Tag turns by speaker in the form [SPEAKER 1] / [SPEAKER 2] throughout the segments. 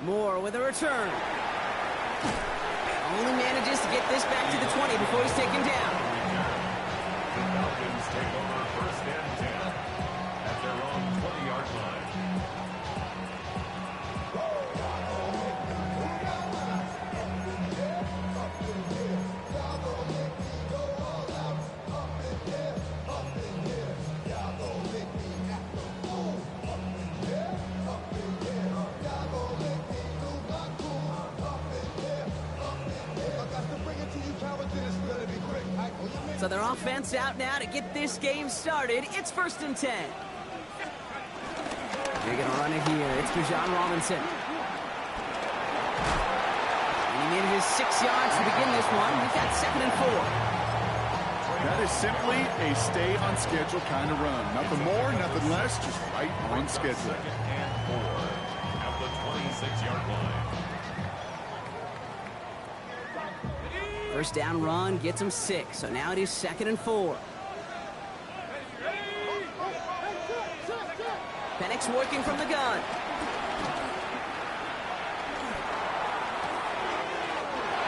[SPEAKER 1] Moore with a return. Only manages to get this back to the 20 before he's taken down.
[SPEAKER 2] The Falcons take over first and 10 at their own 20-yard line.
[SPEAKER 1] So their offense out now to get this game started. It's first and 10. They're going to run it here. It's Bijan Robinson. And he made his 6 yards to begin this one. We've got 2nd and 4.
[SPEAKER 3] That is simply a stay on schedule kind of run. Nothing more, nothing less, just right on schedule.
[SPEAKER 2] 2nd and 4 at the 26-yard line.
[SPEAKER 1] First down run gets him 6. So now it is 2nd and 4. Penix working from the gun.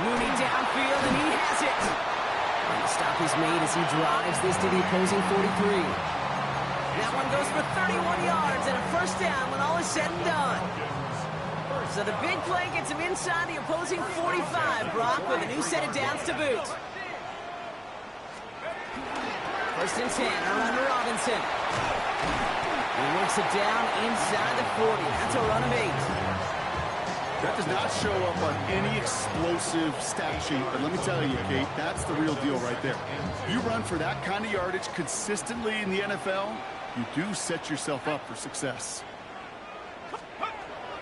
[SPEAKER 1] Mooney downfield, and he has it. And the stop is made as he drives this to the opposing 43. That one goes for 31 yards and a first down when all is said and done. So the big play gets him inside the opposing 45, Brock, with a new set of downs to boot. First and 10, around to Robinson. He works it down inside the 40. That's a run of 8.
[SPEAKER 3] That does not show up on any explosive stat sheet, but let me tell you, Kate, that's the real deal right there. You run for that kind of yardage consistently in the NFL, you do set yourself up for success.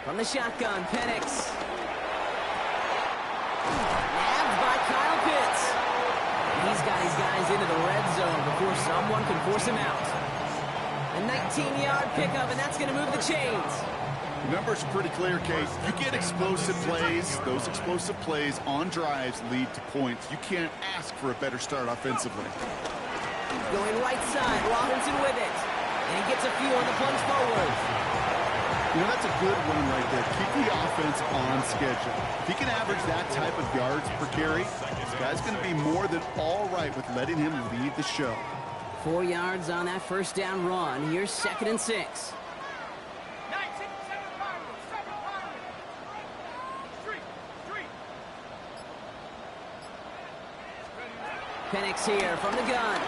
[SPEAKER 1] From the shotgun, Penix. Nabbed by Kyle Pitts. He's got his guys into the red zone before someone can force him out. A 19-yard pickup, and that's going to move the chains.
[SPEAKER 3] The numbers are pretty clear, Kate. You get explosive plays. Those explosive plays on drives lead to points. You can't ask for a better start offensively.
[SPEAKER 1] Going right side, Robinson with it. And he gets a few on the plunge forward.
[SPEAKER 3] You know, that's a good run right there. Keep the offense on schedule. If he can average that type of yards per carry, this guy's going to be more than all right with letting him lead the show.
[SPEAKER 1] 4 yards on that first down run. Here's 2nd and 6. Penix here from the gun.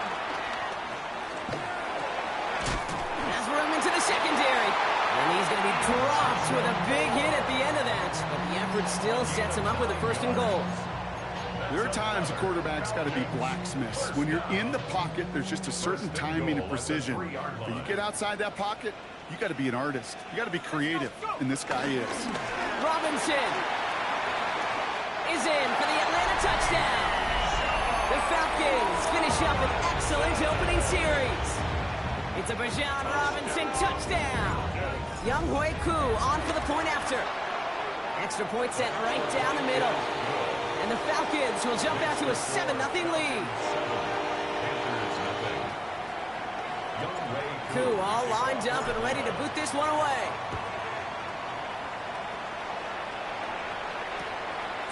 [SPEAKER 1] Has room into the secondary. And he's going to be dropped with a big hit at the end of that. But the effort still sets him up with a 1st and goal.
[SPEAKER 3] There are times a quarterback's got to be blacksmiths. When you're in the pocket, there's just a certain timing and precision. When you get outside that pocket, you got to be an artist. You got to be creative, and this guy is.
[SPEAKER 1] Robinson is in for the Atlanta touchdown. The Falcons finish up an excellent opening series. It's a Bijan Robinson touchdown. Younghoe Koo on for the point after. Extra point set right down the middle. And the Falcons will jump out to a 7-0 lead. Koo all lined up and ready to boot this one away.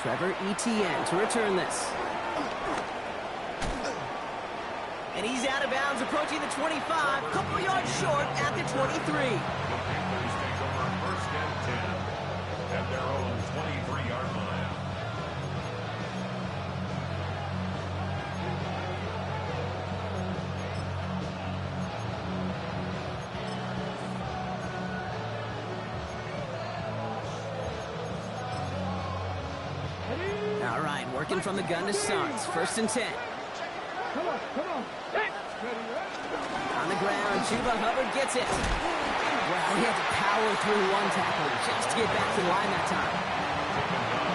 [SPEAKER 1] Trevor Etienne to return this. And he's out of bounds, approaching the 25, couple yards short at the 23.
[SPEAKER 2] The Panthers take over first and 10 at their own 23-yard line.
[SPEAKER 1] All right, working from the gun to start. First and 10.
[SPEAKER 4] Come on.
[SPEAKER 1] On the ground, Chuba Hubbard gets it. Well, he had to power through one tackle just to get back to the line that time.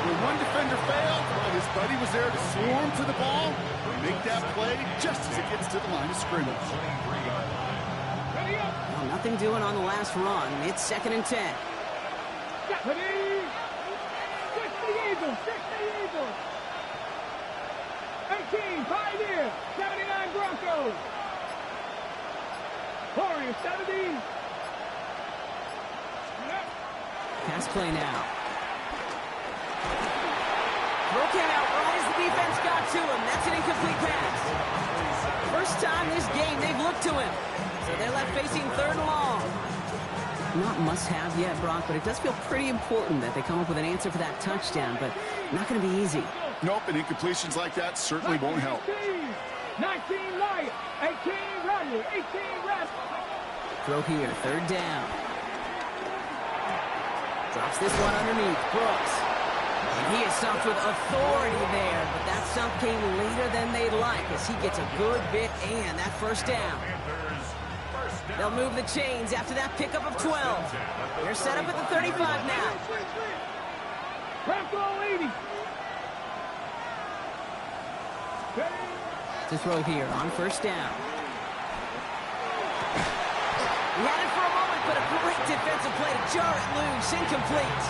[SPEAKER 3] When one defender failed, well, his buddy was there to swarm to the ball and make that play just as it gets to the line of scrimmage.
[SPEAKER 1] Well, nothing doing on the last run. It's 2nd and 10.
[SPEAKER 4] Ready? Stick to the Eagles. 18, Pioneer. 79 Broncos. Warriors, 70.
[SPEAKER 1] Pass play now. Throw came out right as the defense got to him. That's an incomplete pass. First time this game they've looked to him. So they're left facing 3rd and long. Not must-have yet, Brock, but it does feel pretty important that they come up with an answer for that touchdown, but not going to be easy.
[SPEAKER 3] Nope, and incompletions like that certainly won't help.
[SPEAKER 4] 19 light, 18 ready, 18 ready.
[SPEAKER 1] Throw here, 3rd down. Drops this one underneath, Brooks. And he is stumped with authority there, but that stump came later than they'd like as he gets a good bit and that 1st down. They'll move the chains after that pickup of 12. They're set up at the 35 now.
[SPEAKER 4] Bronco 80.
[SPEAKER 1] To throw here on 1st down. He had it for a moment, but a great defensive play to jar it loose. Incomplete.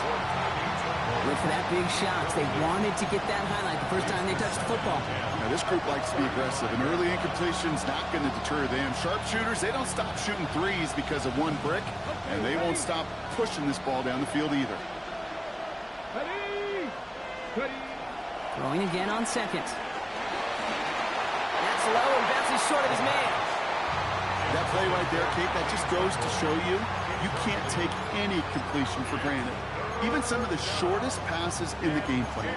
[SPEAKER 1] Went for that big shot. They wanted to get that highlight the first time they touched the football.
[SPEAKER 3] Now, this group likes to be aggressive, and early incompletion's not going to deter them. Sharpshooters, they don't stop shooting threes because of one brick, and they won't stop pushing this ball down the field either.
[SPEAKER 4] Ready. Ready.
[SPEAKER 1] Throwing again on 2nd. That's low and bounces short of his man.
[SPEAKER 3] That play right there, Kate, that just goes to show you, you can't take any completion for granted. Even some of the shortest passes in the game plan.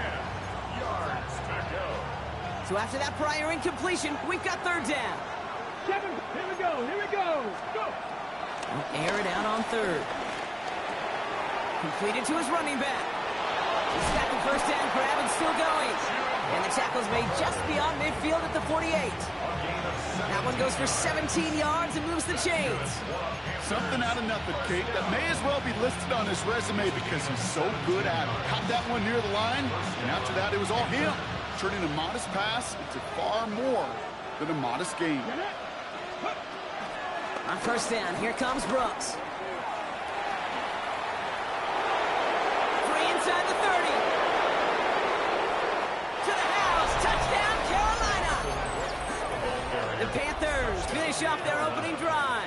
[SPEAKER 1] So after that prior incompletion, we've got 3rd down.
[SPEAKER 4] 7, here we go, here we go. Go.
[SPEAKER 1] He'll air it out on 3rd. Completed to his running back. He's got the 1st down grab and still going. And the tackle's made just beyond midfield at the 48. That one goes for 17 yards and moves the chains.
[SPEAKER 3] Something out of nothing, Kate, that may as well be listed on his resume because he's so good at it. Caught that one near the line, and after that, it was all him. Turning a modest pass into far more than a modest gain.
[SPEAKER 1] On 1st down, here comes Brooks. 3 inside the 30. To the house, touchdown, Carolina. The Panthers finish off their opening drive.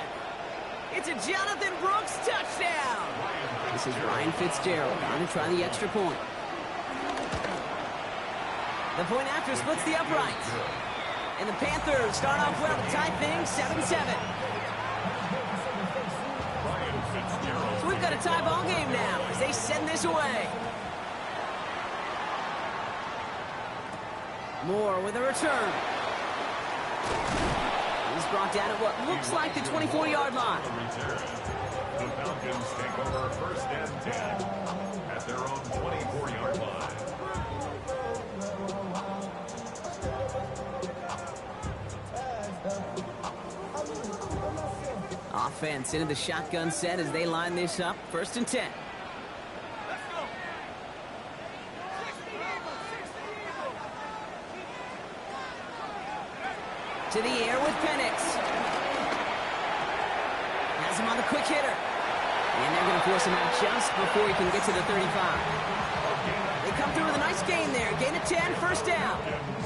[SPEAKER 1] It's a Jonathan Brooks touchdown. This is Ryan Fitzgerald on to try the extra point. The point after splits the uprights. And the Panthers start off well to tie things 7-7. So we've got a tie ball game now as they send this away. Moore with a return. He's brought down at what looks like the 24-yard line.
[SPEAKER 2] The Falcons take over 1st and 10 at their own 24-yard line.
[SPEAKER 1] Offense into the shotgun set as they line this up. 1st and 10. To the air with Penix. Has him on the quick hitter. And they're going to force him out just before he can get to the 35. They come through with a nice gain there. Gain of 10, 1st down.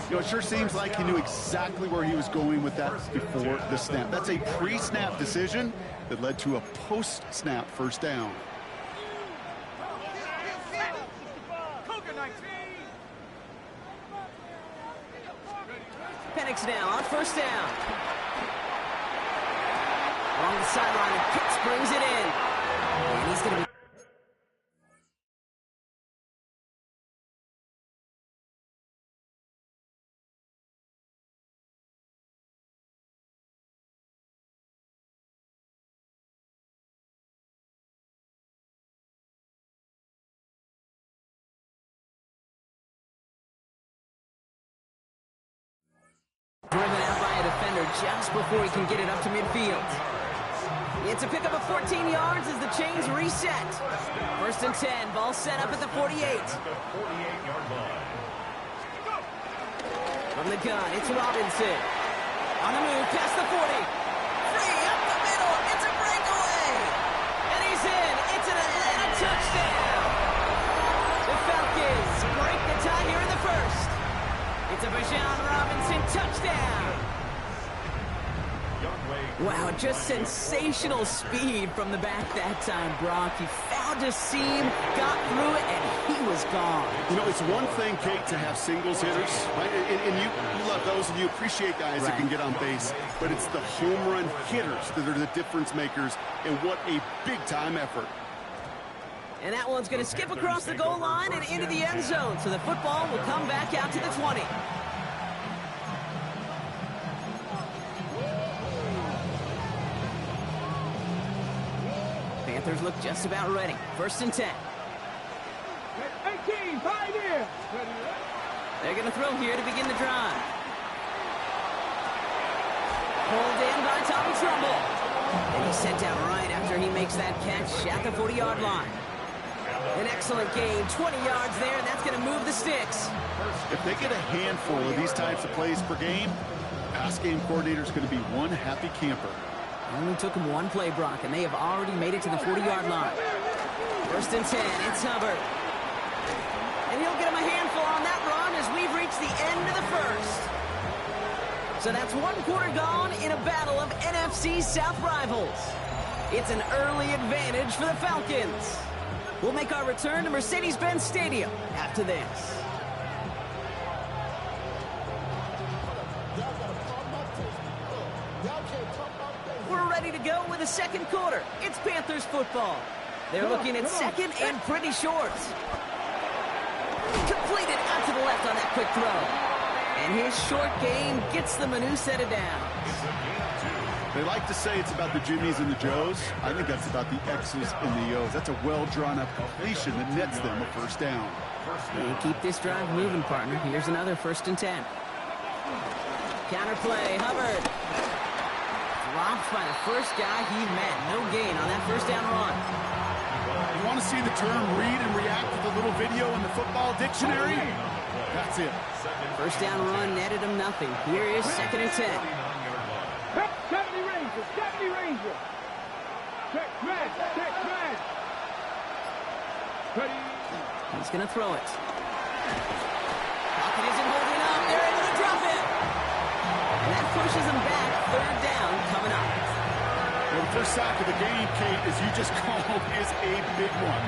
[SPEAKER 3] You know, it sure seems like he knew exactly where he was going with that before the snap. That's a pre-snap decision that led to a post-snap 1st down.
[SPEAKER 1] Penix now on 1st down. Along the sideline, and Pitts brings it in. And he's going to be... driven out by a defender just before he can get it up to midfield. It's a pickup of 14 yards as the chains reset. 1st and 10, ball set up at the 48. From the gun, it's Robinson. On the move, past the 40. Free, up the middle, it's a breakaway. And he's in, it's an Atlanta touchdown. The Falcons break the tie here in the 1st. It's a Bijan Robinson touchdown.
[SPEAKER 2] Youngway
[SPEAKER 1] Wow, just sensational speed from the back that time, Brock. He found a seam, got through it, and he was gone.
[SPEAKER 3] You know, it's one thing, Kate, to have singles hitters, right? And you love those, and you appreciate guys that can get on base. But it's the home run hitters that are the difference makers, and what a big-time effort.
[SPEAKER 1] And that one's going to skip across the goal line and into the end zone, so the football will come back out to the 20. Panthers look just about ready. 1st and 10.
[SPEAKER 4] 18, 5 here.
[SPEAKER 1] They're going to throw here to begin the drive. Pulled in by Tommy Trumbull. And he's sent down right after he makes that catch at the 40-yard line. An excellent gain, 20 yards there, and that's going to move the sticks.
[SPEAKER 3] If they get a handful of these types of plays per game, pass game coordinator is going to be one happy camper.
[SPEAKER 1] Only took him one play, Brock, and they have already made it to the 40-yard line. 1st and 10, it's Hubbard. And he'll get him a handful on that run as we've reached the end of the first. So that's 1 quarter gone in a battle of NFC South rivals. It's an early advantage for the Falcons. We'll make our return to Mercedes-Benz Stadium after this. We're ready to go with the 2nd quarter. It's Panthers football. They're looking at 2nd and pretty short. Completed out to the left on that quick throw. And his short game gets them a new set of downs.
[SPEAKER 3] They like to say it's about the Jimmies and the Joes. I think that's about the X's and the O's. That's a well-drawn-up completion that nets them a 1st down.
[SPEAKER 1] And keep this drive moving, partner. Here's another 1st and 10. Counterplay, Hubbard. Dropped by the first guy he met. No gain on that 1st down run.
[SPEAKER 3] You want to see the term read and react with a little video in the football dictionary? That's it.
[SPEAKER 1] 1st down run netted him nothing. Here is 2nd and 10.
[SPEAKER 4] 70 Rangers, 70 Rangers. Check match, check match. Ready.
[SPEAKER 1] He's going to throw it. Pocket isn't holding up. They're able to drop it. And that pushes him back. 3rd down coming up.
[SPEAKER 3] Well, the first sack of the game, Kate, as you just called, is a big one.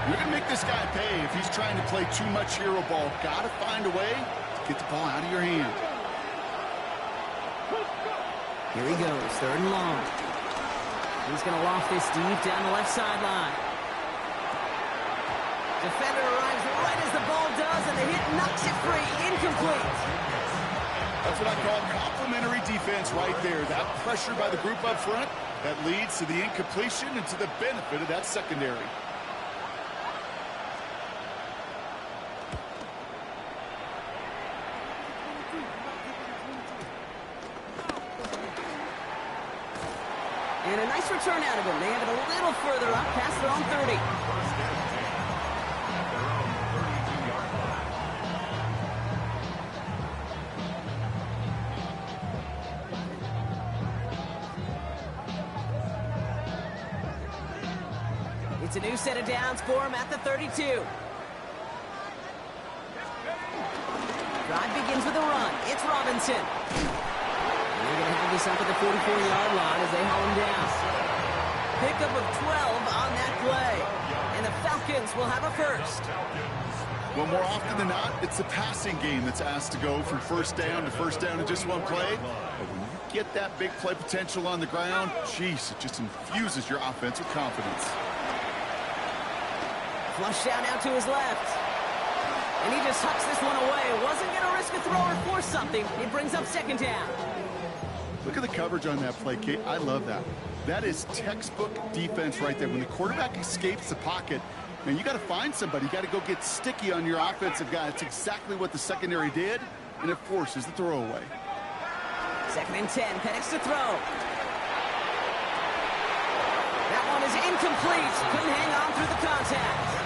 [SPEAKER 3] You're going to make this guy pay if he's trying to play too much hero ball. Got to find a way to get the ball out of your hand.
[SPEAKER 1] Here he goes, 3rd and long. He's going to loft this deep down the left sideline. Defender arrives right as the ball does, and the hit knocks it free. Incomplete.
[SPEAKER 3] That's what I call complimentary defense right there. That pressure by the group up front, that leads to the incompletion and to the benefit of that secondary.
[SPEAKER 1] And a nice return out of him. They have it a little further up past their own 30. It's a new set of downs for him at the 32. Drive begins with a run. It's Robinson. They're going to have this up at the 44-yard line as they haul him down. Pickup of 12 on that play. And the Falcons will have a 1st.
[SPEAKER 3] Well, more often than not, it's the passing game that's asked to go from 1st down to 1st down in just one play. But when you get that big play potential on the ground, geez, it just infuses your offense with confidence.
[SPEAKER 1] Flush down out to his left. And he just hucks this one away. Wasn't going to risk a throw or force something. It brings up 2nd down.
[SPEAKER 3] Look at the coverage on that play, Kate. I love that. That is textbook defense right there. When the quarterback escapes the pocket, man, you got to find somebody. You got to go get sticky on your offensive guy. It's exactly what the secondary did, and it forces the throwaway.
[SPEAKER 1] 2nd and 10. Penix to throw. That one is incomplete. Couldn't hang on through the contact.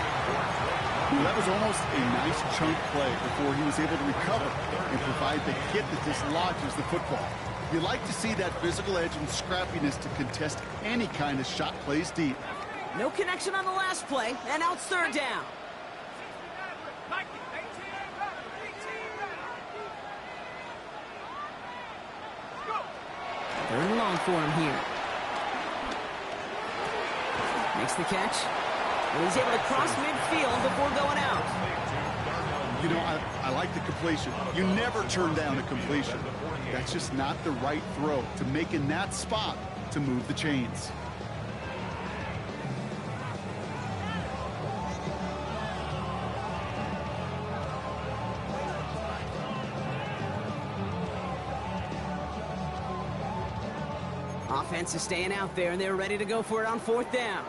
[SPEAKER 3] That was almost a nice chunk play before he was able to recover and provide the hit that dislodges the football. You like to see that physical edge and scrappiness to contest any kind of shot plays deep.
[SPEAKER 1] No connection on the last play, and now it's 3rd down. Third and long for him here. Makes the catch. And he's able to cross midfield before going out.
[SPEAKER 3] You know, I like the completion. You never turn down a completion. That's just not the right throw to make in that spot to move the chains.
[SPEAKER 1] Offense is staying out there, and they're ready to go for it on fourth down.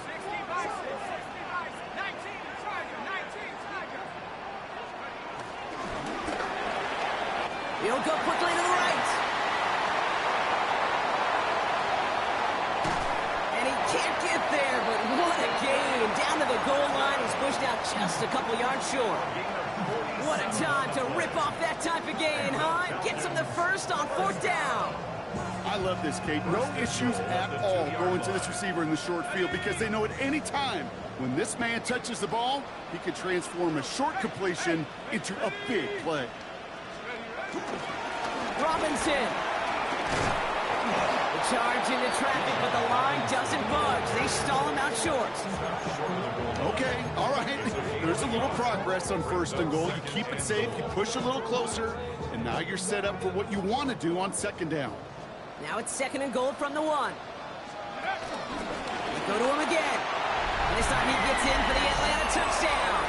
[SPEAKER 4] 60 Bison, 60 Bison, 19 Charger, 19 Charger.
[SPEAKER 1] He'll go quickly to the right. And he can't get there, but what a gain. Down to the goal line. He's pushed out just a couple yards short. What a time to rip off that type of gain, huh? Gets him the first on fourth down.
[SPEAKER 3] I love this, Kate. No issues at all going to this receiver in the short field because they know at any time when this man touches the ball, he can transform a short completion into a big play.
[SPEAKER 1] Robinson. The charge into traffic, but the line doesn't budge. They stall him out short.
[SPEAKER 3] Okay, all right. There's a little progress on first and goal. You keep it safe, you push a little closer, and now you're set up for what you want to do on second down.
[SPEAKER 1] Now it's second and goal from the one. They go to him again. And this time he gets in for the Atlanta touchdown.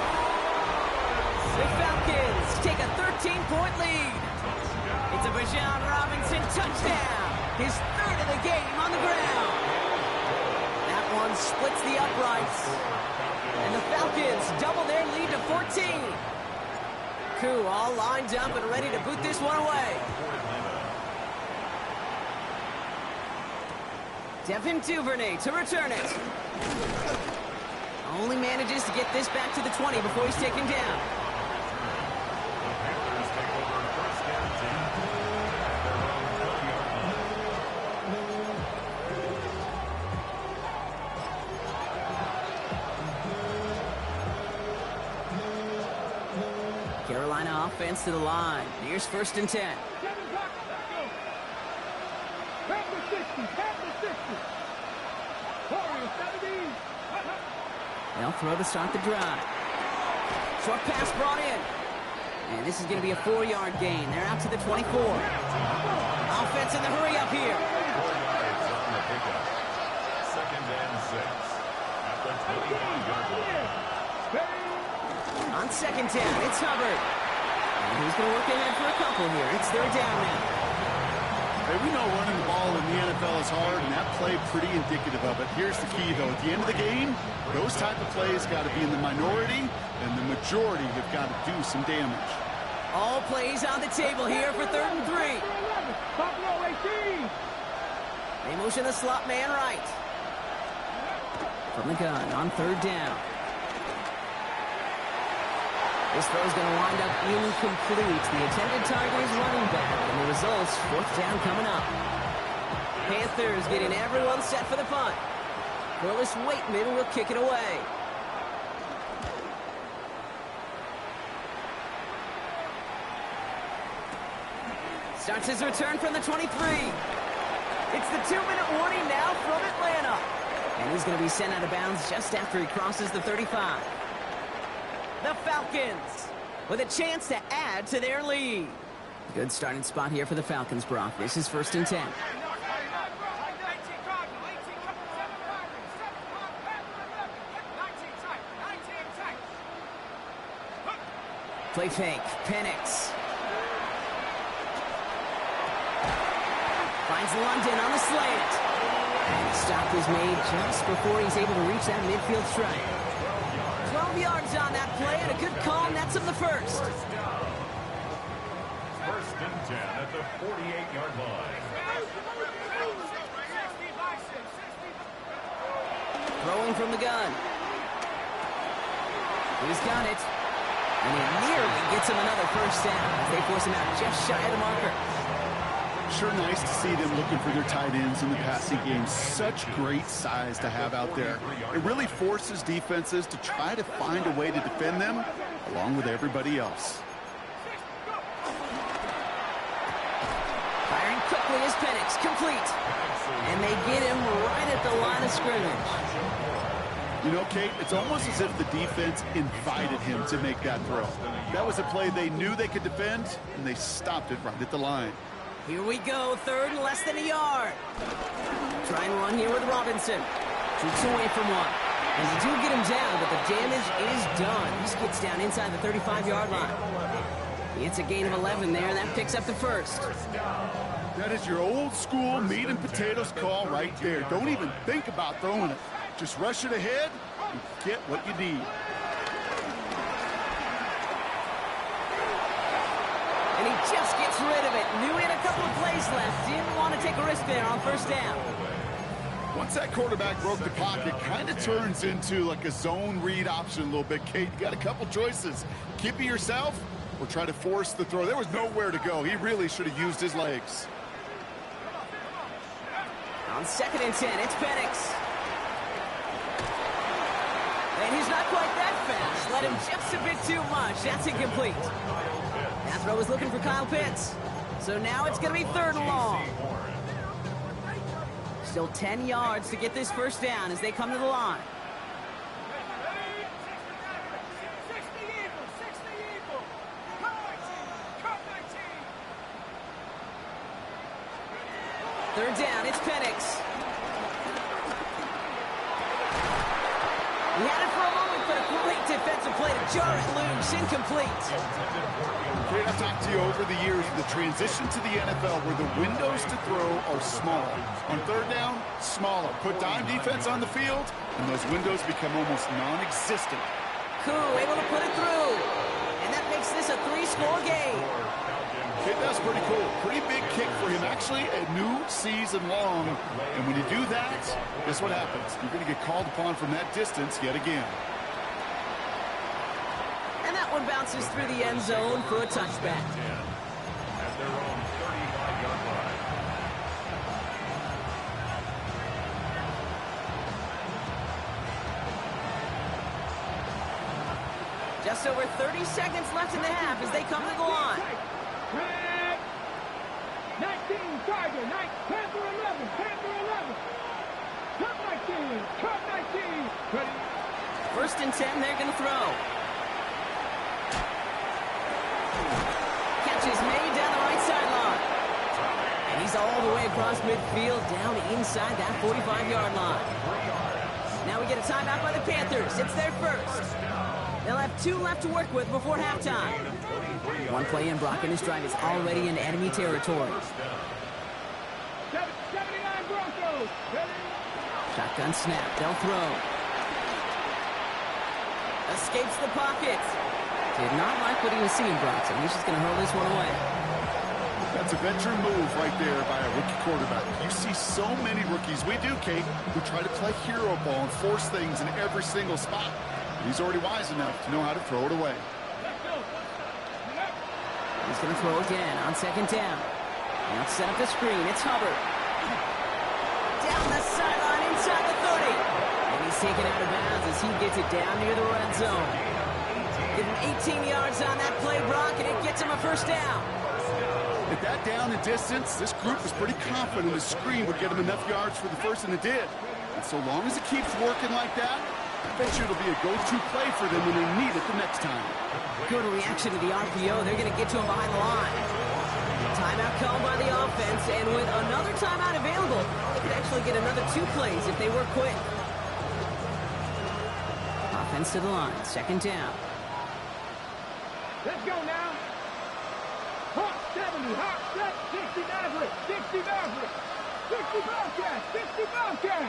[SPEAKER 1] The Falcons take a 13-point lead. It's a Bijan Robinson touchdown. His third of the game on the ground. That one splits the uprights. And the Falcons double their lead to 14. Koo all lined up and ready to boot this one away. Devin Duvernay to return it. Only manages to get this back to the 20 before he's taken down.
[SPEAKER 2] Panthers take over first and 10 at their own 20-yard line.
[SPEAKER 1] Carolina offense to the line. Here's first and 10. They'll throw to start the drive. Short pass brought in. And this is going to be a 4-yard gain. They're out to the 24. Offense in the hurry up here.
[SPEAKER 2] 4 yards on the pickup. Second and 6 at the 25-yard line.
[SPEAKER 1] On second down, it's Hubbard. And he's going to work ahead for a couple here. It's third down now.
[SPEAKER 3] Hey, we know running the ball in the NFL is hard, and that play pretty indicative of it. Here's the key, though. At the end of the game, those type of plays got to be in the minority, and the majority have got to do some damage.
[SPEAKER 1] All plays on the table here for third and 3. They motion the slot man right. From the gun on third down. This throw is going to wind up incomplete. The intended target is running back, and the results, fourth down coming up. Panthers getting everyone set for the punt. Corliss Waitman will kick it away. Starts his return from the 23. It's the 2-minute warning now from Atlanta. And he's going to be sent out of bounds just after he crosses the 35. The Falcons with a chance to add to their lead. Good starting spot here for the Falcons, Brock. This is first and 10. Play fake. Penix. Finds London on the slant. And the stop is made just before he's able to reach that midfield strike. 12 yards on that play, and a good call, and that's him the first.
[SPEAKER 2] First and 10 at the 48-yard line.
[SPEAKER 1] Throwing from the gun. He's got it. And he nearly gets him another first down as they force him out just shy of the marker.
[SPEAKER 3] Sure nice to see them looking for their tight ends in the passing game. Such great size to have out there. It really forces defenses to try to find a way to defend them along with everybody else.
[SPEAKER 1] Firing quickly finally is Penix, complete. And they get him right at the line of scrimmage.
[SPEAKER 3] You know, Kate, it's almost as if the defense invited him to make that throw. That was a play they knew they could defend, and they stopped it right at the line.
[SPEAKER 1] Here we go, third and less than a yard. Try and run here with Robinson. Shoots away from one. And they do get him down, but the damage is done. He gets down inside the 35-yard line. It's a gain of 11 there. That picks up the first.
[SPEAKER 3] That is your old school meat and potatoes call right there. Don't even think about throwing it. Just rush it ahead and get what you need.
[SPEAKER 1] And he just gets rid of it. Knew he had a couple of plays left. Didn't want to take a risk there on first down.
[SPEAKER 3] Once that quarterback broke the pocket, kind of turns into like a zone read option a little bit, Kate. You got a couple choices. Keep it yourself or try to force the throw. There was nowhere to go. He really should have used his legs.
[SPEAKER 1] On 2nd and 10, it's Penix. And he's not quite that fast. Let him just a bit too much. That's incomplete. That throw was looking for Kyle Pitts. So now it's going to be 3rd and long. Still 10 yards to get this first down as they come to the line. 3rd down, it's Penix. He had it for a moment, but a great defensive play to jar it loose. Incomplete.
[SPEAKER 3] Kate, I've talked to you over the years, the transition to the NFL where the windows to throw are smaller. On 3rd down, smaller. Put dime defense on the field, and those windows become almost non-existent.
[SPEAKER 1] Koo able to put it through. And that makes this a 3-score game.
[SPEAKER 3] Kate, that's pretty cool. Pretty big kick for him. Actually, a new season long. And when you do that, guess what happens? You're going to get called upon from that distance yet again.
[SPEAKER 1] And that one bounces through the end zone for a touchback.
[SPEAKER 2] At their own 35-yard line.
[SPEAKER 1] Just over 30 seconds left in the half as they come to the line.
[SPEAKER 4] 19, Tiger, Panther 11, Panther 11. Cut 19, cut 19. Ready?
[SPEAKER 1] 1st and 10, they're going to throw. Catch is made down the right sideline. And he's all the way across midfield, down inside that 45-yard line. Now we get a timeout by the Panthers. It's their first. They'll have 2 left to work with before halftime. One play in, Brock, and his drive is already in enemy territory.
[SPEAKER 4] 79 Broncos. Ready?
[SPEAKER 1] Shotgun snap. They'll throw. Escapes the pocket. Did not like what he was seeing, Brock, so he's just going to hurl this one away.
[SPEAKER 3] That's a veteran move right there by a rookie quarterback. You see so many rookies, we do, Kate, who try to play hero ball and force things in every single spot. He's already wise enough to know how to throw it away.
[SPEAKER 1] He's going to throw again on 2nd down. Now to set up the screen. It's Hubbard. Down the sideline inside the 30. And he's taken out of bounds as he gets it down near the red zone. Give him 18 yards on that play, Brock, and it gets him a first down.
[SPEAKER 3] At that down and distance, this group was pretty confident the screen would get him enough yards for the first, and it did. And so long as it keeps working like that, I bet you it'll be a go-to play for them when they need it the next time.
[SPEAKER 1] Good reaction to the RPO. They're going to get to him behind the line. Timeout called by the offense, and with another timeout available, they could actually get another 2 plays if they work quick. Offense to the line. 2nd down.
[SPEAKER 4] Let's go now. Hawk 70, Hawk 60 Maverick, 60 Maverick, 60 Bobcat, 60 Bobcat.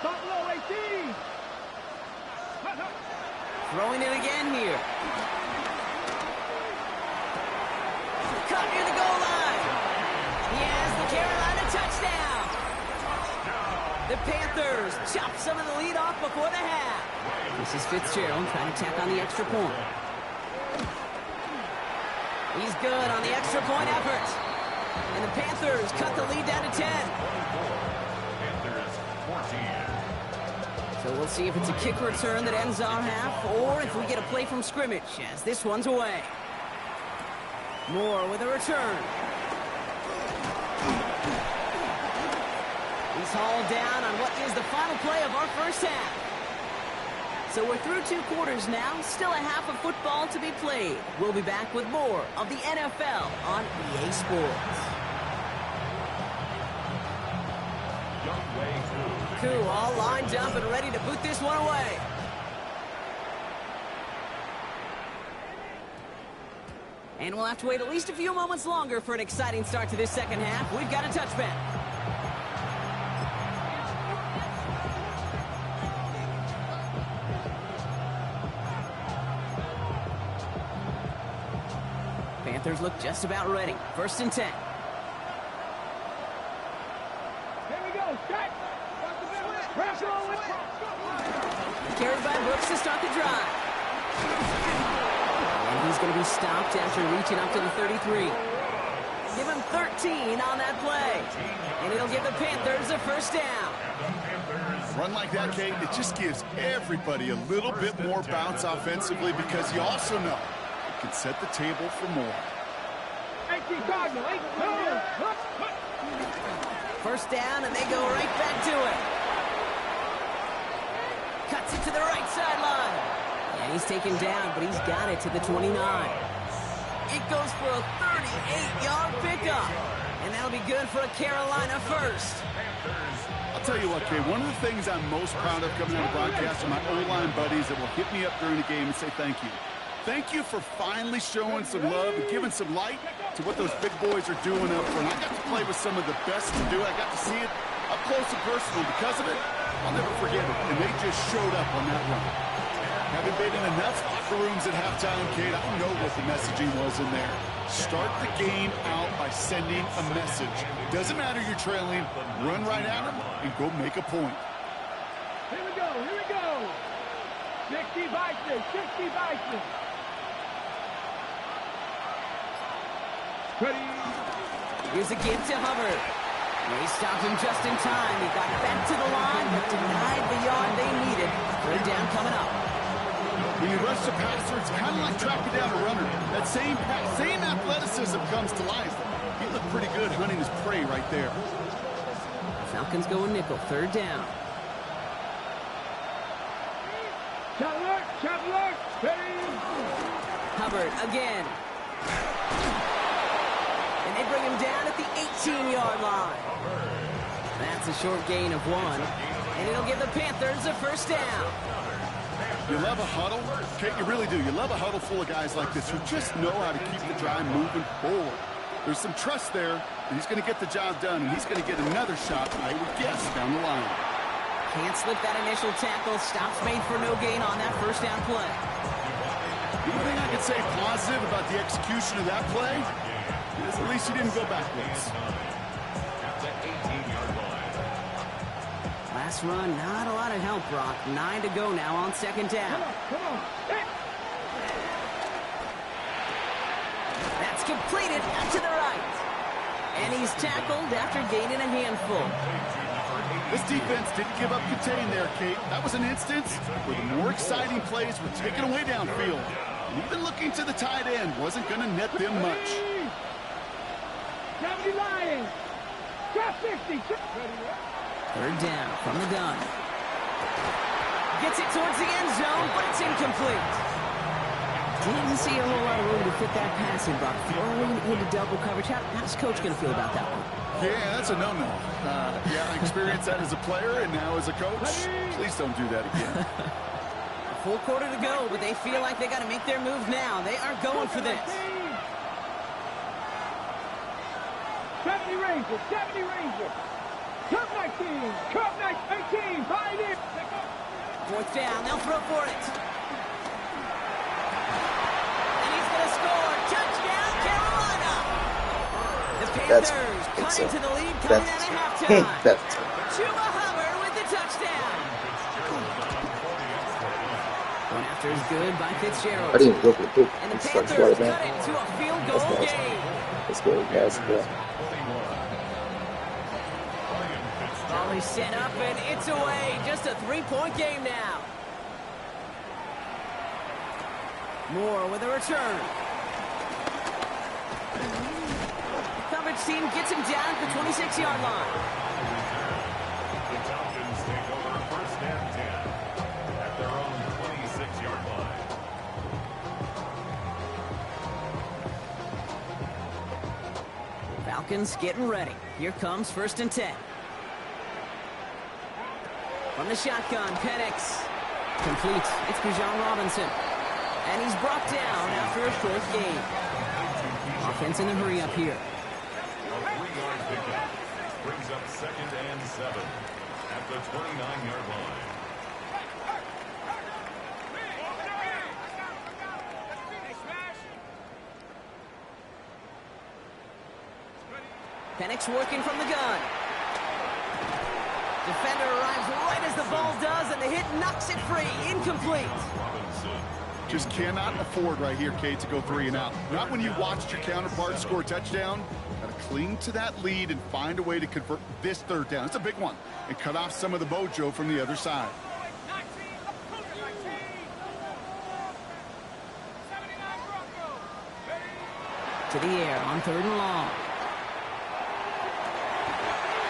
[SPEAKER 4] Buffalo 18.
[SPEAKER 1] Throwing it again here. Cut near the goal line. He has the Carolina touchdown. The Panthers chop some of the lead off before the half. This is Fitzgerald trying to tack on the extra point. He's good on the extra point effort. And the Panthers cut the lead down to 10.
[SPEAKER 2] Panthers 14.
[SPEAKER 1] So we'll see if it's a kick return that ends our half, or if we get a play from scrimmage as this one's away. Moore with a return. hauled down on what is the final play of our first half. So we're through 2 quarters now, still a half of football to be played. We'll be back with more of the NFL on EA Sports. Cool, all lined up and ready to boot this one away. And we'll have to wait at least a few moments longer for an exciting start to this second half. We've got a touchback. Panthers look just about ready. 1st and 10.
[SPEAKER 4] Here we go. Strike. Pressure on it.
[SPEAKER 1] Carried by Brooks to start the drive. And he's going to be stopped after reaching up to the 33. Give him 13 on that play. And it'll give the Panthers a 1st down.
[SPEAKER 3] Run like that, Kate, it just gives everybody a little bit more bounce offensively because you also know it can set the table for more.
[SPEAKER 4] 18 Cardinal. 18.
[SPEAKER 1] 1st down, and they go right back to it. Cuts it to the right sideline. Yeah, he's taken down, but he's got it to the 29. It goes for a 38-yard pickup. And that'll be good for a Carolina 1st.
[SPEAKER 3] I'll tell you what, Kate, one of the things I'm most proud of coming out of broadcast are my O-line buddies that will hit me up during the game and say thank you. Thank you for finally showing some love and giving some light to what those big boys are doing up front. I got to play with some of the best to do it. I got to see it up close and personal. Because of it, I'll never forget it. And they just showed up on that run. Haven't been in enough locker rooms at halftime, Kate. I don't know what the messaging was in there. Start the game out by sending a message. Doesn't matter you're trailing. Run right at them and go make a point.
[SPEAKER 4] Here we go. Here we go. 60 Vikings. 60 Vikings. Ready.
[SPEAKER 1] Here's a give to Hubbard. They stopped him just in time. He got back to the line, but denied the yard they needed. 3rd down coming up.
[SPEAKER 3] When you rush the passer, it's kind of like tracking down a runner. That same athleticism comes to life. He looked pretty good hunting his prey right there.
[SPEAKER 1] Falcons going nickel. 3rd down.
[SPEAKER 4] Shot alert. Shot alert. Ready.
[SPEAKER 1] Hubbard again. And they bring him down at the 18-yard line. That's a short gain of 1. And it'll give the Panthers a 1st down.
[SPEAKER 3] You love a huddle? Kate, you really do. You love a huddle full of guys like this who just know how to keep the drive moving forward. There's some trust there, and he's going to get the job done, and he's going to get another shot, I would guess, down the line.
[SPEAKER 1] Can't slip that initial tackle. Stops made for no gain on that 1st down play.
[SPEAKER 3] The only thing I can say positive about the execution of that play is at least he didn't go backwards.
[SPEAKER 1] Last run, not a lot of help, Brock. 9 to go now on 2nd down.
[SPEAKER 4] Come on. Hey.
[SPEAKER 1] That's completed out to the right. And he's tackled after gaining a handful.
[SPEAKER 3] This defense didn't give up contain there, Kate. That was an instance where the more exciting plays were taken away downfield. And even looking to the tight end wasn't going to net them much.
[SPEAKER 4] 70 Lions. Drop 60.
[SPEAKER 1] 3rd down from the gun. Gets it towards the end zone, but it's incomplete. Didn't see a whole lot of room to fit that passing, Brock. Throwing into double coverage. How's Coach going to feel about that one?
[SPEAKER 3] Yeah, that's a no-no. Yeah, I experienced that as a player and now as a coach. Please don't do that again.
[SPEAKER 1] A full quarter to go, but they feel like they got to make their move now. They are going for this.
[SPEAKER 4] 70 Rangers. 70 Rangers. Cup 19. Cup 18. Pioneer.
[SPEAKER 1] 4th down. They'll throw for it. And he's going to score. Touchdown, Carolina. The Panthers cut into the lead coming out of halftime. Chuba Hubbard with the touchdown. Going after is good by Fitzgerald.
[SPEAKER 5] I didn't go for the pick.
[SPEAKER 1] And the
[SPEAKER 5] It starts
[SPEAKER 1] Panthers
[SPEAKER 5] right
[SPEAKER 1] cut
[SPEAKER 5] now.
[SPEAKER 1] it to a field goal game.
[SPEAKER 5] Let's go pass it.
[SPEAKER 1] Volley set up, and it's away. Just a 3-point game now. Moore with a return. Coverage team gets him down at the 26-yard line. Falcons getting ready. Here comes 1st and 10. From the shotgun, Penix. Complete. It's Bijan Robinson. And he's brought down after a short gain. Offense in a hurry up here.
[SPEAKER 2] A 3-yard pickup brings up 2nd and 7 at the 29-yard line.
[SPEAKER 1] Penix working from the gun. Defender arrives right as the ball does, and the hit knocks it free. Incomplete.
[SPEAKER 3] Just cannot afford right here, Kate, to go 3 and out. Not when you watched your counterpart score a touchdown. Got to cling to that lead and find a way to convert this 3rd down. It's a big one. And cut off some of the mojo from the other side.
[SPEAKER 1] To the air on 3rd and long.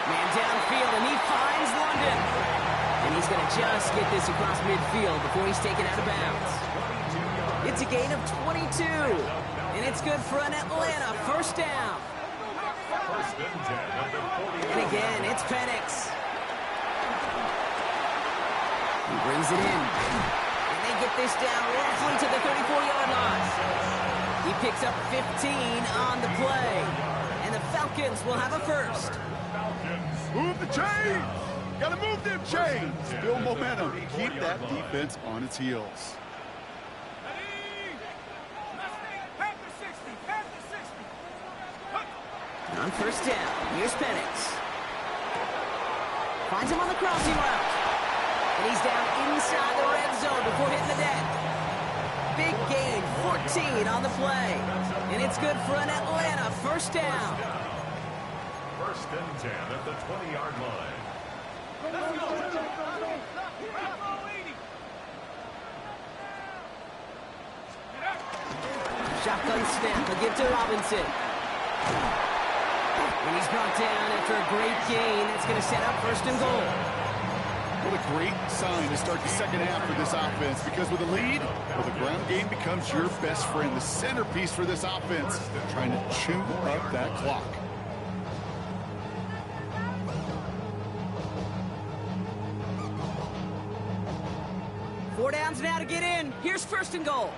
[SPEAKER 1] Man downfield, and he finds London. And he's going to just get this across midfield before he's taken out of bounds. It's a gain of 22. And it's good for an Atlanta 1st down. And again, it's Penix. He brings it in. And they get this down roughly to the 34-yard line. He picks up 15 on the play. And the Falcons will have a 1st.
[SPEAKER 3] Move the chains! Gotta move them chains! Build momentum. Keep that defense on its heels.
[SPEAKER 1] On 1st down, here's Penix. Finds him on the crossing route. And he's down inside the red zone before hitting the net. Big gain, 14 on the play. And it's good for an Atlanta 1st down.
[SPEAKER 2] 1st and 10 at the 20-yard line.
[SPEAKER 1] Shotgun snap, a give to Robinson. And he's brought down after a great gain. That's going to set up 1st and goal.
[SPEAKER 3] What a great sign to start the 2nd half for this offense, because with a lead, well, the ground game becomes your best friend, the centerpiece for this offense, trying to chew up that clock.
[SPEAKER 1] Four downs now to get in. Here's 1st and goal.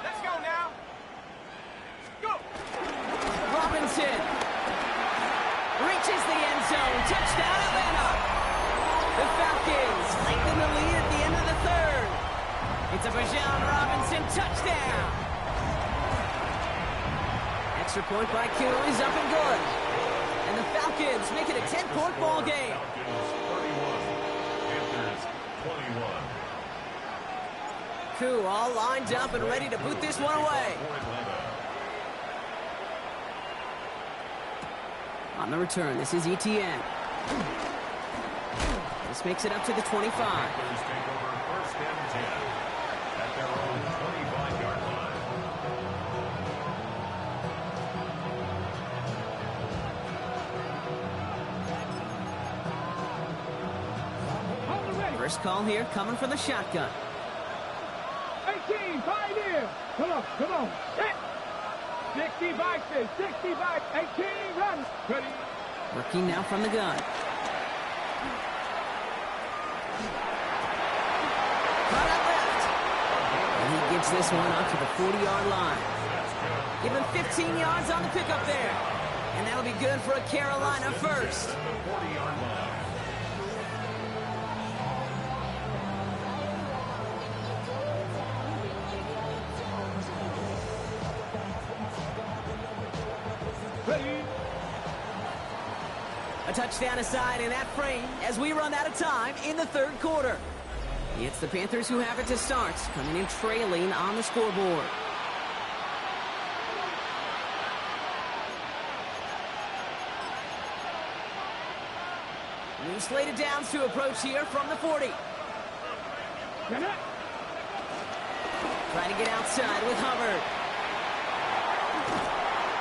[SPEAKER 4] Let's go now. Go.
[SPEAKER 1] Robinson reaches the end zone. Touchdown, Atlanta. The Falcons lengthen the lead at the end of the 3rd. It's a Bijan Robinson touchdown. Extra point by Q is up and good. And the Falcons make it a 10-point ball game. Q all lined up and ready to boot this one away. On the return, this is ETN. This makes it up to the 25.
[SPEAKER 2] Take over 1st and 10 at their own 25-yard line.
[SPEAKER 1] First call here coming from the shotgun.
[SPEAKER 4] 18, 5 in. Come on, come on. 65, 65, 18, run. Ready.
[SPEAKER 1] Working now from the gun. Cut out left. And he gets this one up to the 40-yard line. Give him 15 yards on the pickup there. And that'll be good for a Carolina 1st.
[SPEAKER 2] The 40-yard line.
[SPEAKER 1] A touchdown aside in that frame as we run out of time in the 3rd quarter. It's the Panthers who have it to start, coming in trailing on the scoreboard. New slated downs to approach here from the 40. Trying to get outside with Hubbard.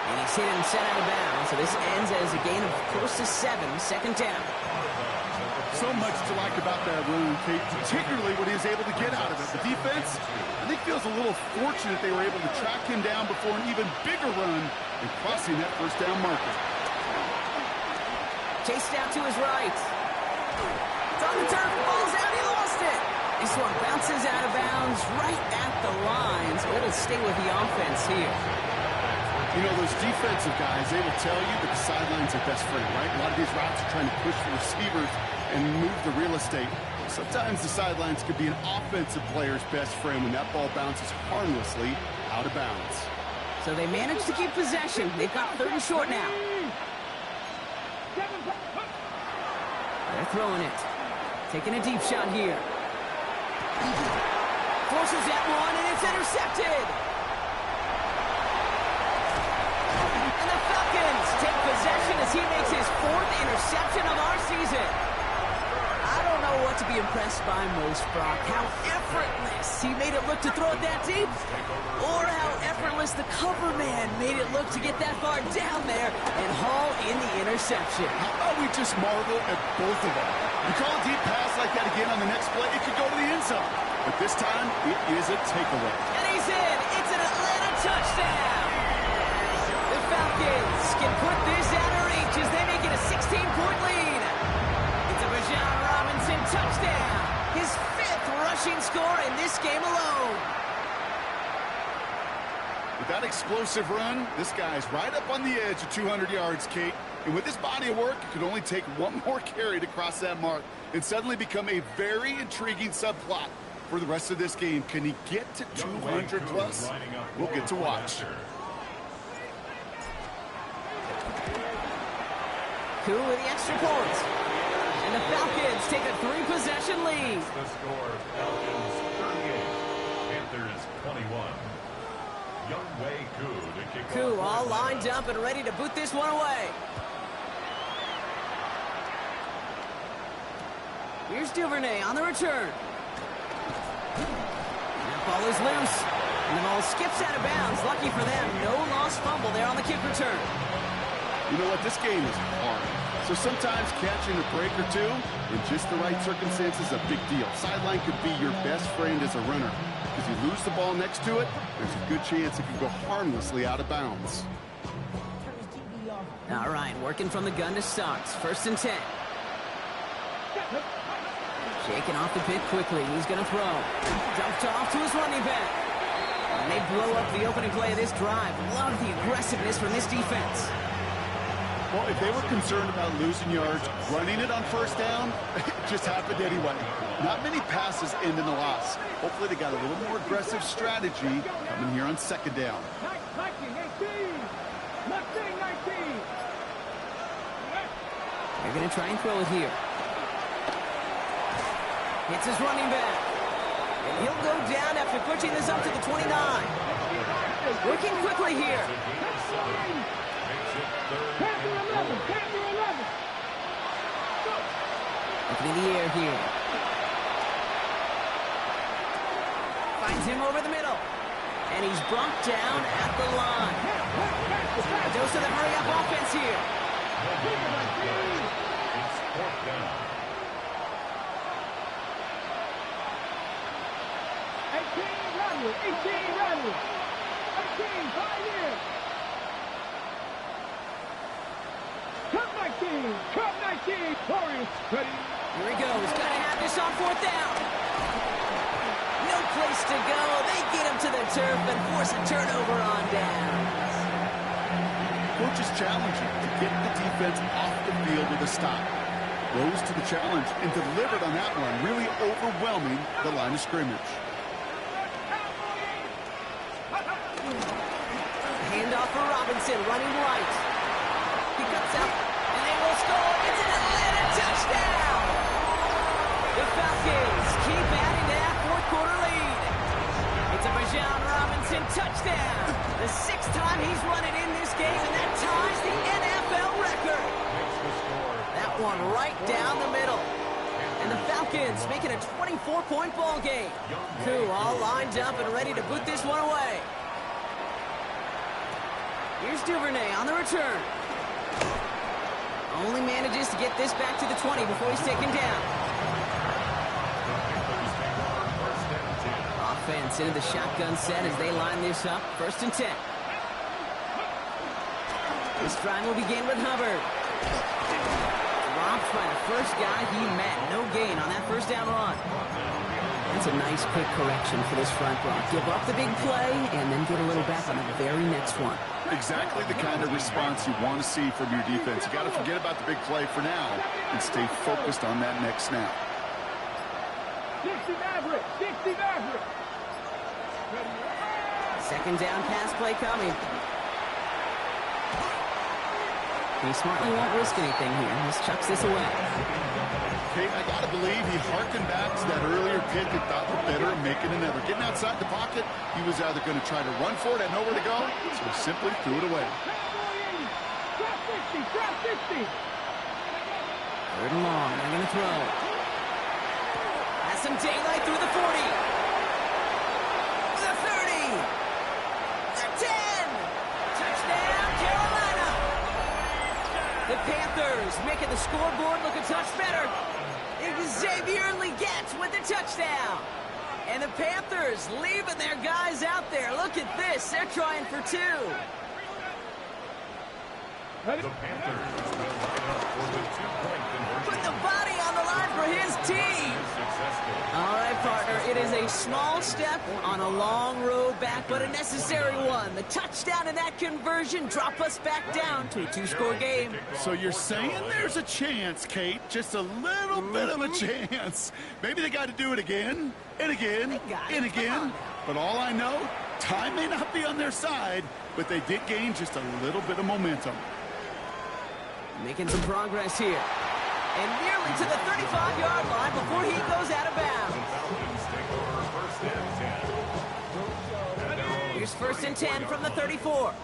[SPEAKER 1] And he's hit and set out of bounds, so this ends as a gain of close to 7, 2nd down.
[SPEAKER 3] So much to like about that run, Kate, particularly what he was able to get out of it. The defense, I think, feels a little fortunate they were able to track him down before an even bigger run and crossing that first down marker.
[SPEAKER 1] Chased out to his right. It's on the turf, falls out, he lost it. This one bounces out of bounds right at the lines, but it'll stay with the offense here.
[SPEAKER 3] You know, those defensive guys, they will tell you that the sideline's their best friend, right? A lot of these routes are trying to push the receivers and move the real estate. Sometimes the sidelines could be an offensive player's best friend when that ball bounces harmlessly out of bounds.
[SPEAKER 1] So they managed to keep possession. They've got 30 short now. They're throwing it. Taking a deep shot here. Forces that one, and it's intercepted. And the Falcons take possession as he makes his 4th interception of our season. I don't know what to be impressed by most, Brock. How effortless he made it look to throw it that deep, or how effortless the cover man made it look to get that far down there and haul in the interception.
[SPEAKER 3] How about we just marvel at both of them? You call a deep pass like that again on the next play, it could go to the end zone. But this time, it is a takeaway.
[SPEAKER 1] And he's in. It's an Atlanta touchdown. The Falcons can put this out of reach as they make it a 16-point lead. It's a Bijan Robinson touchdown. His 5th rushing score in this game alone.
[SPEAKER 3] With that explosive run, this guy's right up on the edge of 200 yards, Kate. And with this body of work, it could only take one more carry to cross that mark and suddenly become a very intriguing subplot for the rest of this game. Can he get to 200 plus? We'll get to watch.
[SPEAKER 1] Cool with the extra point. And the Falcons take a 3-possession lead.
[SPEAKER 2] The score, Falcons 38, Panthers 21. Youngway Koo to kick off.
[SPEAKER 1] Koo all lined up and ready to boot this one away. Here's Duvernay on the return. That ball is loose. And the ball skips out of bounds. Lucky for them, no lost fumble there on the kick return.
[SPEAKER 3] You know what? This game is hard. So sometimes catching a break or two in just the right circumstances is a big deal. Sideline could be your best friend as a runner. Because you lose the ball next to it, there's a good chance it could go harmlessly out of bounds.
[SPEAKER 1] All right, working from the gun to start. 1st and 10. Shaking off the pit quickly. He's going to throw. Dumped off to his running back. And they blow up the opening play of this drive. Love the aggressiveness from this defense.
[SPEAKER 3] Well, if they were concerned about losing yards, running it on 1st down, it just happened anyway. Not many passes end in a loss. Hopefully they got a little more aggressive strategy coming here on 2nd down.
[SPEAKER 4] 19, 18.
[SPEAKER 1] They're going to try and throw it here. Hits his running back. And he'll go down after pushing this up to the 29. Working quickly here. Looking in the air here. Finds him over the middle. And he's brought down at the line. A dose of the hurry-up offense here.
[SPEAKER 2] It's 4th down.
[SPEAKER 4] 18 runners. 18, 5 years. Cut 19. Warriors ready.
[SPEAKER 1] Here he goes. Got to have this on 4th down. No place to go. They get him to the turf and force a turnover on downs.
[SPEAKER 3] Coach is challenging to get the defense off the field with a stop. Rose to the challenge and delivered on that one, really overwhelming the line of scrimmage.
[SPEAKER 1] Handoff for Robinson, running right. He cuts out, and they will score. It's an Atlanta touchdown! The Falcons keep adding to that 4th quarter lead. It's a Bijan Robinson touchdown. The 6th time he's run it in this game, and that ties the NFL record. That one right down the middle. And the Falcons make it a 24-point ball game. Koo all lined up and ready to boot this one away. Here's Duvernay on the return. Only manages to get this back to the 20 before he's taken down. Offense into the shotgun set as they line this up. 1st and 10. This drive will begin with Hubbard. Dropped by the first guy he met. No gain on that 1st down run. That's a nice quick correction for this front row. Give up the big play and then get a little back on the very next one.
[SPEAKER 3] Exactly the kind of response you want to see from your defense. You got to forget about the big play for now and stay focused on that next snap.
[SPEAKER 4] 60 Maverick! 60 Maverick!
[SPEAKER 1] 2nd down pass play coming. He smartly won't risk anything here. Just chucks this away.
[SPEAKER 3] Okay, I got to believe he harkened back to that earlier pick and thought the better of making another. Getting outside the pocket, he was either going to try to run for it, had nowhere to go, so he simply threw it away.
[SPEAKER 4] Drop 60! Drop 60!
[SPEAKER 1] 3rd and long. They're going to throw. Has some daylight through the 40. The 30. The 10. Touchdown, Carolina. The Panthers making the scoreboard look a touch better. Xavier Legette with the touchdown. And the Panthers leaving their guys out there. Look at this. They're trying for 2.
[SPEAKER 2] The Panthers will line up for the 2-point conversion.
[SPEAKER 1] Put the body on the line for his team. All right, partner, it is a small step on a long road back, but a necessary one. The touchdown and that conversion drop us back down to a 2-score game.
[SPEAKER 3] So you're saying there's a chance, Kate, just a little bit of a chance. Maybe they got to do it again, and again, and again. But all I know, time may not be on their side, but they did gain just a little bit of momentum.
[SPEAKER 1] Making some progress here. And nearly to the 35-yard line before he goes out of bounds. Here's 1st and 10 from the 34.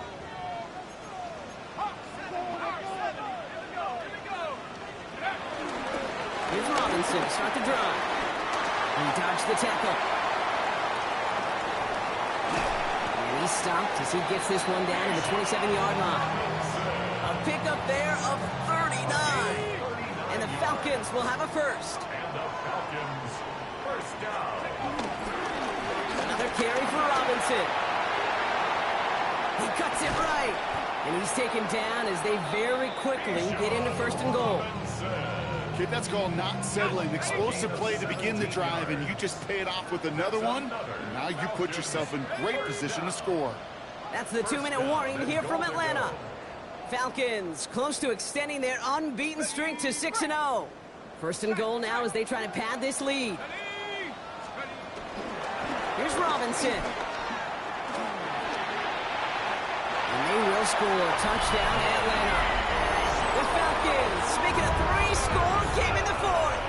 [SPEAKER 1] Here's Robinson to start the drive. He dodged the tackle. And he stopped as he gets this one down to the 27-yard line. A pickup there of 39. And the Falcons will have a 1st.
[SPEAKER 2] And the Falcons, 1st down.
[SPEAKER 1] Another carry for Robinson. He cuts it right. And he's taken down as they very quickly get into 1st and goal.
[SPEAKER 3] Kid, that's called not settling. Explosive play to begin the drive, and you just pay it off with another one. And now you put yourself in great position to score.
[SPEAKER 1] That's the 2-minute warning here from Atlanta. Falcons close to extending their unbeaten streak to 6-0. 1st and goal now as they try to pad this lead. Here's Robinson. And they will score. Touchdown, Atlanta. The Falcons making a 3-score game in the 4th.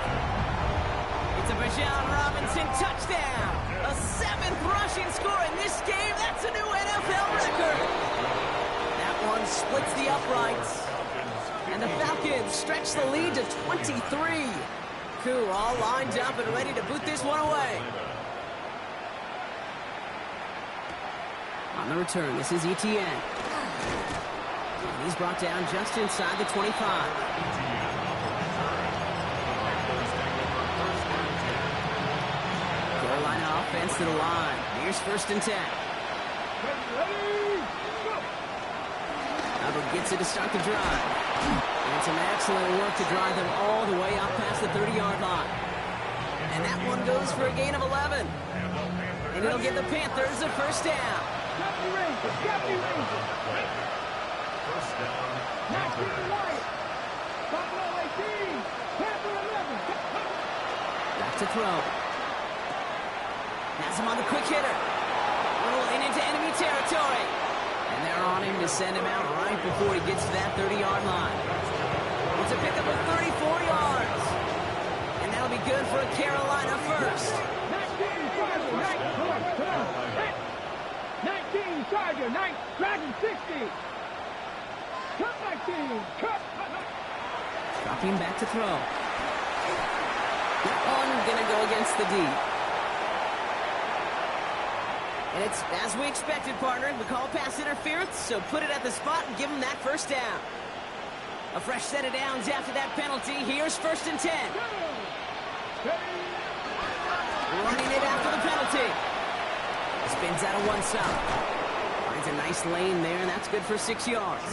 [SPEAKER 1] It's a Bijan Robinson touchdown. A 7th rushing score in this game. That's a new NFL record. That one splits the uprights. And the Falcons stretch the lead to 23. Koo all lined up and ready to boot this one away. On the return, this is Etienne. And he's brought down just inside the 25. Carolina offense to the line. Here's 1st and 10. Hubbard gets it to start the drive. And some excellent work to drive them all the way up past the 30-yard line. And that one goes for a gain of 11. And it'll give the Panthers a 1st down.
[SPEAKER 2] First down,
[SPEAKER 1] Back to throw. Has him on the quick hitter. Rolling into enemy territory. And they're on him to send him out right before he gets to that 30-yard line. It's a pickup of 34 yards. And that'll be good for a Carolina 1st.
[SPEAKER 4] 19 Charger, Dragon 60. Cut 19, cut.
[SPEAKER 1] Dropping back to throw. That one gonna go against the D. And it's as we expected, partner. We call pass interference, so put it at the spot and give him that 1st down. A fresh set of downs after that penalty. Here's 1st and 10. Running it after the penalty. Spins out of one side. Finds a nice lane there, and that's good for 6 yards.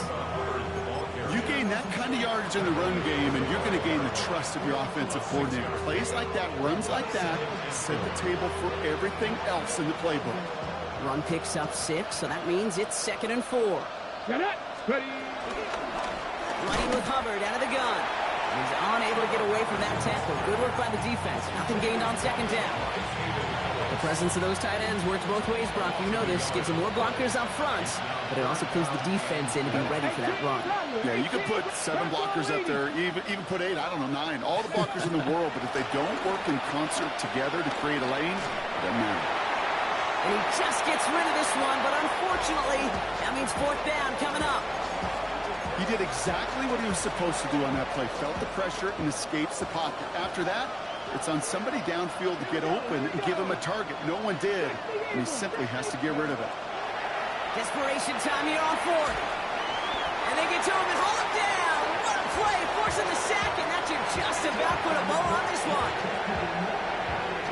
[SPEAKER 3] You gain that kind of yardage in the run game, and you're going to gain the trust of your offensive coordinator. Plays like that, runs like that, set the table for everything else in the playbook.
[SPEAKER 1] Run picks up 6, so that means it's 2nd and 4.
[SPEAKER 4] Get it. Ready.
[SPEAKER 1] Running with Hubbard out of the gun. He's unable to get away from that tackle. Good work by the defense. Nothing gained on 2nd down. The presence of those tight ends works both ways, Brock. You know this. Gives them more blockers up front, but it also pulls the defense in to be ready for that run.
[SPEAKER 3] Yeah, you can put 7 blockers up there, even put 8, I don't know, 9. All the blockers in the world, but if they don't work in concert together to create a lane, it doesn't matter.
[SPEAKER 1] And he just gets rid of this one, but unfortunately, that means 4th down coming up.
[SPEAKER 3] He did exactly what he was supposed to do on that play. Felt the pressure and escapes the pocket. After that, it's on somebody downfield to get open and give him a target. No one did, and he simply has to get rid of it.
[SPEAKER 1] Desperation time here on 4th. And they get to him and haul him down. What a play, forcing the sack, and that should just about put a bow on this one.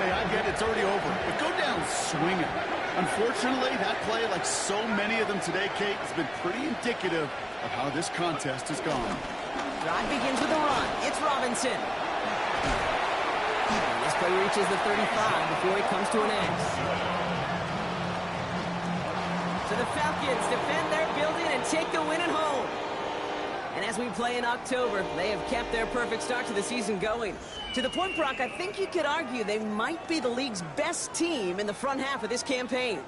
[SPEAKER 3] Hey, I get it, it's already over, but go down swinging. Unfortunately, that play, like so many of them today, Kate, has been pretty indicative of how this contest has gone.
[SPEAKER 1] Drive begins with a run. It's Robinson. And this play reaches the 35 before it comes to an end. So the Falcons defend their building and take the win at home. And as we play in October, they have kept their perfect start to the season going. To the point, Brock, I think you could argue they might be the league's best team in the front half of this campaign.